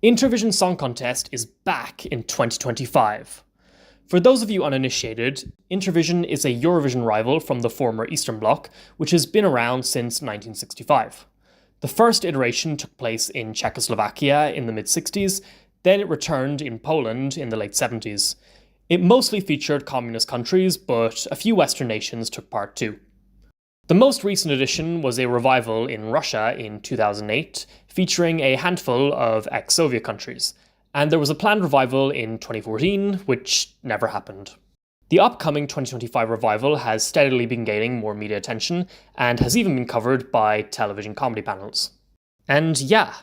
Intervision Song Contest is back in 2025. For those of you uninitiated, Intervision is a Eurovision rival from the former Eastern Bloc, which has been around since 1965. The first iteration took place in Czechoslovakia in the mid-60s, then it returned in Poland in the late 70s. It mostly featured communist countries, but a few Western nations took part too. The most recent edition was a revival in Russia in 2008, featuring a handful of ex-Soviet countries, and there was a planned revival in 2014, which never happened. The upcoming 2025 revival has steadily been gaining more media attention, and has even been covered by television comedy panels. And yeah,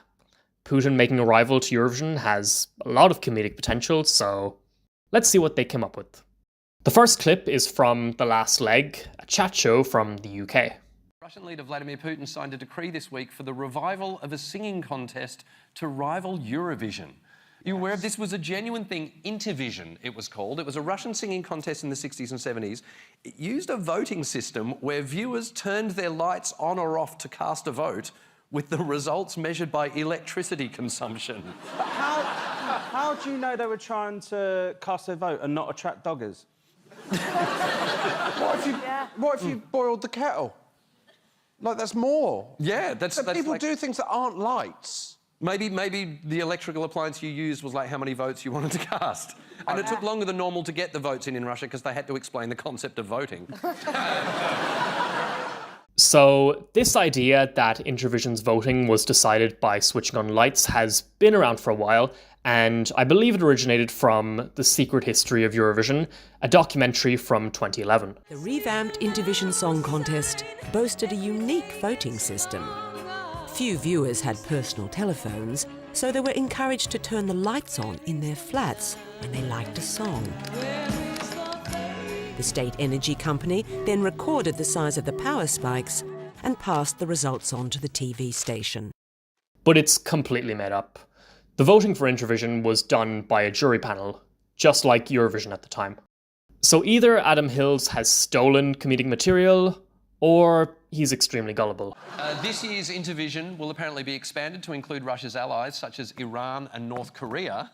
Putin making a rival to Eurovision has a lot of comedic potential, so let's see what they came up with. The first clip is from The Last Leg, a chat show from the UK. Russian leader Vladimir Putin signed a decree this week for the revival of a singing contest to rival Eurovision. Are you aware of this? Was a genuine thing, Intervision it was called. It was a Russian singing contest in the 60s and 70s. It used a voting system where viewers turned their lights on or off to cast a vote, with the results measured by electricity consumption. But how do you know they were trying to cast their vote and not attract doggers? What if you boiled the kettle? Like, that's more. Yeah, that's people like, do things that aren't lights. Maybe the electrical appliance you used was like how many votes you wanted to cast. And it took longer than normal to get the votes in Russia because they had to explain the concept of voting. So this idea that Intervision's voting was decided by switching on lights has been around for a while, and I believe it originated from The Secret History of Eurovision, a documentary from 2011. The revamped Intervision Song Contest boasted a unique voting system. Few viewers had personal telephones, so they were encouraged to turn the lights on in their flats when they liked a song. The state energy company then recorded the size of the power spikes and passed the results on to the TV station. But it's completely made up. The voting for Intervision was done by a jury panel, just like Eurovision at the time. So either Adam Hills has stolen comedic material, or he's extremely gullible. This year's Intervision will apparently be expanded to include Russia's allies, such as Iran and North Korea.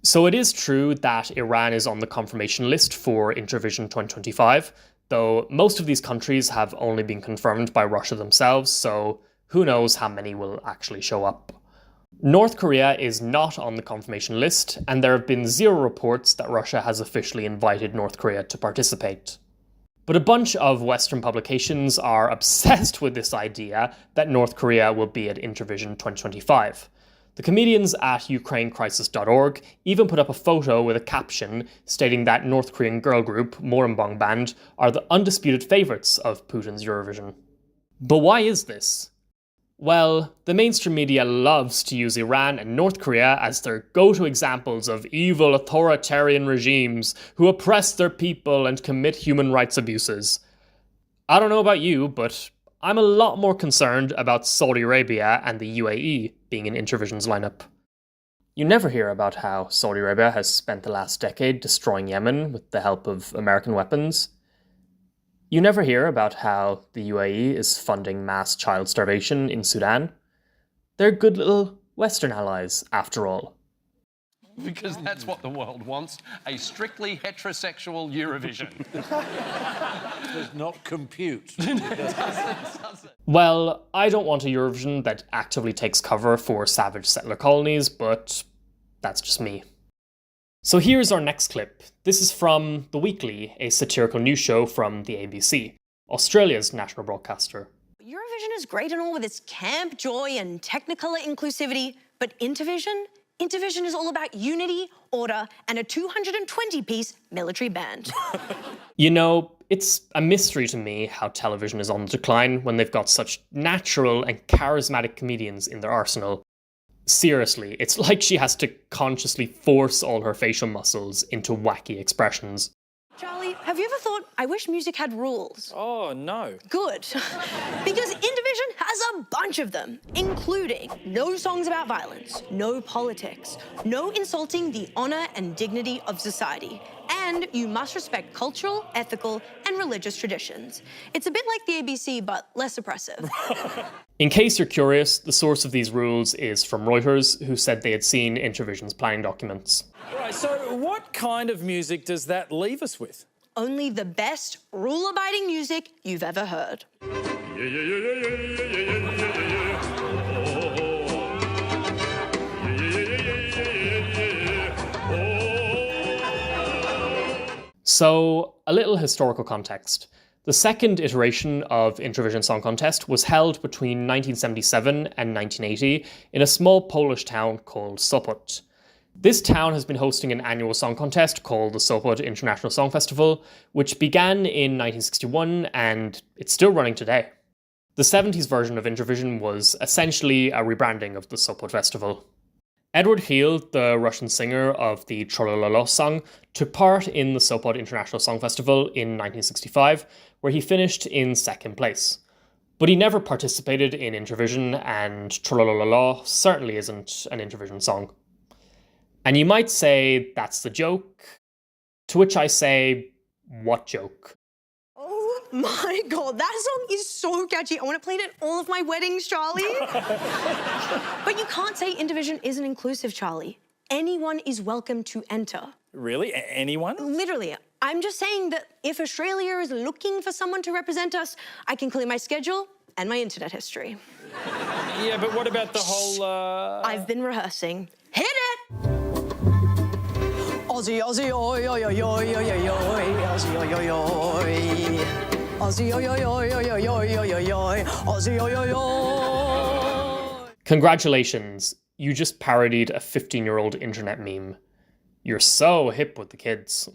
So it is true that Iran is on the confirmation list for Intervision 2025, though most of these countries have only been confirmed by Russia themselves, so who knows how many will actually show up. North Korea is not on the confirmation list, and there have been zero reports that Russia has officially invited North Korea to participate. But a bunch of Western publications are obsessed with this idea that North Korea will be at Intervision 2025. The comedians at ukrainecrisis.org even put up a photo with a caption stating that North Korean girl group Moranbong Band are the undisputed favourites of Putin's Eurovision. But why is this? Well, the mainstream media loves to use Iran and North Korea as their go-to examples of evil authoritarian regimes who oppress their people and commit human rights abuses. I don't know about you, but I'm a lot more concerned about Saudi Arabia and the UAE being in Intervision's lineup. You never hear about how Saudi Arabia has spent the last decade destroying Yemen with the help of American weapons. You never hear about how the UAE is funding mass child starvation in Sudan. They're good little Western allies, after all. Because that's what the world wants, a strictly heterosexual Eurovision. Does not compute. Well, I don't want a Eurovision that actively takes cover for savage settler colonies, but that's just me. So here's our next clip. This is from The Weekly, a satirical news show from the ABC, Australia's national broadcaster. Eurovision is great and all with its camp joy and technicolor inclusivity, but Intervision is all about unity, order, and a 220-piece military band. You know, it's a mystery to me how television is on the decline when they've got such natural and charismatic comedians in their arsenal. Seriously, it's like she has to consciously force all her facial muscles into wacky expressions. Charlie, have you ever thought, I wish music had rules? Oh, no. Good. Because Intervision has a bunch of them, including no songs about violence, no politics, no insulting the honour and dignity of society, attend, you must respect cultural, ethical, and religious traditions. It's a bit like the ABC, but less oppressive. In case you're curious, the source of these rules is from Reuters, who said they had seen Intervision's planning documents. Right, so what kind of music does that leave us with? Only the best rule-abiding music you've ever heard. So, a little historical context. The second iteration of Intervision Song Contest was held between 1977 and 1980 in a small Polish town called Sopot. This town has been hosting an annual song contest called the Sopot International Song Festival, which began in 1961 and it's still running today. The 70s version of Intervision was essentially a rebranding of the Sopot Festival. Edward Heel, the Russian singer of the Trollololo song, took part in the Sopot International Song Festival in 1965, where he finished in second place. But he never participated in Intervision, and Trollololo certainly isn't an Intervision song. And you might say, that's the joke. To which I say, what joke? Oh my God, that song is so catchy. I want to play it at all of my weddings, Charlie. But you can't say Intervision isn't inclusive, Charlie. Anyone is welcome to enter. Really? Anyone? Literally. I'm just saying that if Australia is looking for someone to represent us, I can clear my schedule and my internet history. Yeah, but what about the whole, I've been rehearsing. Hit it! Aussie, Aussie, oi, oi, oi, oi, oi, oi, oi, Aussie, oi, oi, oi. Aussie, oi, oi, oi, oi, oi, oi, oi, oi, oi, Aussie, oi, oi, oi. Congratulations, you just parodied a 15-year-old internet meme. You're so hip with the kids.